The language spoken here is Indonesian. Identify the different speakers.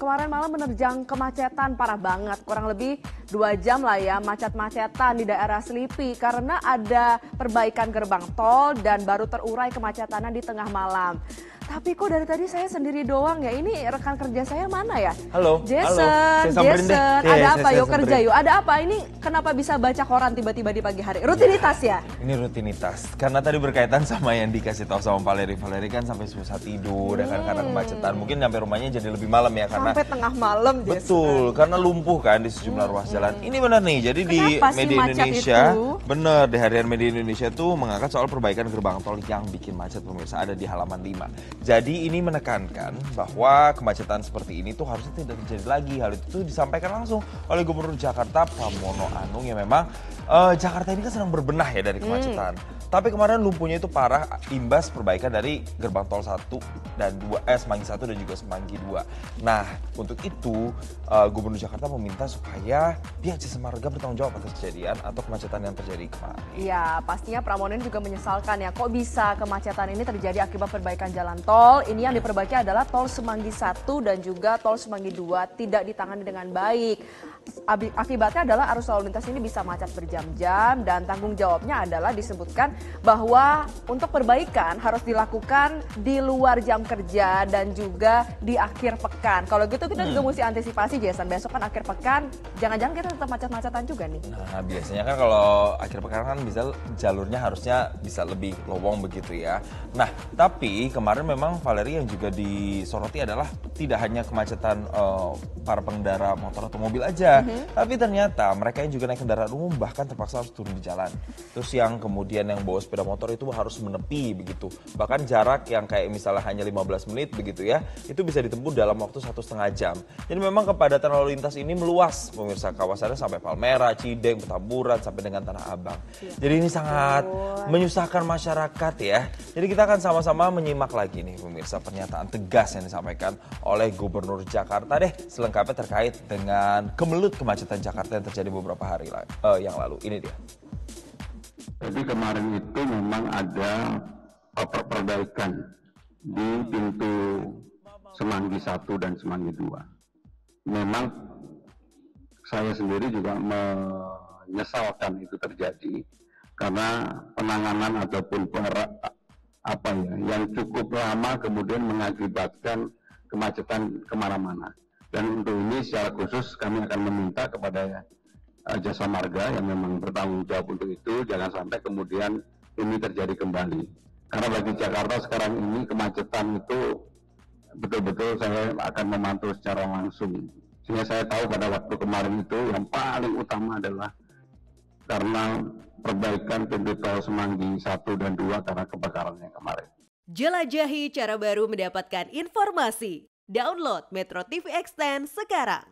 Speaker 1: kemarin malam menerjang kemacetan parah banget. Kurang lebih 2 jam lah ya macet-macetan di daerah Selipi karena ada perbaikan gerbang tol dan baru terurai kemacetannya di tengah malam. Tapi kok dari tadi saya sendiri doang ya, ini rekan kerja saya mana ya?
Speaker 2: Halo,
Speaker 1: Jason, ada apa? Yuk kerja yuk, ada apa? Ini kenapa bisa baca koran tiba-tiba di pagi hari? Rutinitas ya?
Speaker 2: Ini rutinitas, karena tadi berkaitan sama yang dikasih tahu sama Valeri kan sampai susah tidur, ya kan, karena kemacetan. Mungkin nyampe rumahnya jadi lebih malam ya, karena
Speaker 1: sampai tengah malam.
Speaker 2: Betul, karena lumpuh kan di sejumlah ruas jalan. Ini benar nih, jadi di media Indonesia, bener di harian media Indonesia tuh mengangkat soal perbaikan gerbang tol yang bikin macet pemirsa, ada di halaman 5. Jadi ini menekankan bahwa kemacetan seperti ini tuh harusnya tidak terjadi lagi. Hal itu tuh disampaikan langsung oleh Gubernur Jakarta Pramono Anung yang memang Jakarta ini kan sedang berbenah ya dari kemacetan. Tapi kemarin lumpuhnya itu parah imbas perbaikan dari gerbang tol 1 dan 2, Semanggi 1 dan juga Semanggi 2. Nah, untuk itu Gubernur Jakarta meminta supaya pihak Jasa Marga bertanggung jawab atas kejadian atau kemacetan yang terjadi kemarin.
Speaker 1: Iya, pastinya Pramono juga menyesalkan ya, kok bisa kemacetan ini terjadi akibat perbaikan jalan tol. Ini yang diperbaiki adalah tol Semanggi 1 dan juga tol Semanggi 2 tidak ditangani dengan baik. Akibatnya adalah arus lalu lintas ini bisa macet berjam-jam dan tanggung jawabnya adalah disebutkan bahwa untuk perbaikan harus dilakukan di luar jam kerja dan juga di akhir pekan. Kalau gitu kita juga mesti antisipasi, Jason. Besok kan akhir pekan, jangan-jangan kita tetap macet-macetan juga nih.
Speaker 2: Nah, biasanya kan kalau akhir pekan kan bisa jalurnya harusnya bisa lebih lowong begitu ya. Nah, tapi kemarin memang Valeri yang juga disoroti adalah tidak hanya kemacetan para pengendara motor atau mobil aja, tapi ternyata mereka yang juga naik kendaraan umum bahkan terpaksa harus turun di jalan. Terus yang kemudian yang bawa sepeda motor itu harus menepi begitu. Bahkan jarak yang kayak misalnya hanya 15 menit begitu ya, itu bisa ditempuh dalam waktu 1,5 jam. Jadi memang kepadatan lalu lintas ini meluas pemirsa, kawasannya sampai Palmera, Cideng, Petamburan sampai dengan Tanah Abang. Jadi ini sangat menyusahkan masyarakat ya. Jadi kita akan sama-sama menyimak lagi nih pemirsa pernyataan tegas yang disampaikan oleh Gubernur Jakarta deh selengkapnya terkait dengan kemelut kemacetan Jakarta yang terjadi beberapa hari yang lalu. Ini dia.
Speaker 3: Jadi kemarin itu memang ada perbaikan di pintu Semanggi 1 dan Semanggi 2. Memang saya sendiri juga menyesalkan itu terjadi karena penanganan ataupun yang cukup lama kemudian mengakibatkan kemacetan kemana-mana. Dan untuk ini secara khusus kami akan meminta kepada Jasa Marga yang memang bertanggung jawab untuk itu, jangan sampai kemudian ini terjadi kembali. Karena bagi Jakarta sekarang ini kemacetan itu betul-betul saya akan memantau secara langsung. Sehingga saya tahu pada waktu kemarin itu yang paling utama adalah karena perbaikan pintu tol Semanggi 1 dan 2 karena kebakarannya kemarin.
Speaker 4: Jelajahi cara baru mendapatkan informasi. Download Metro TV Extend sekarang.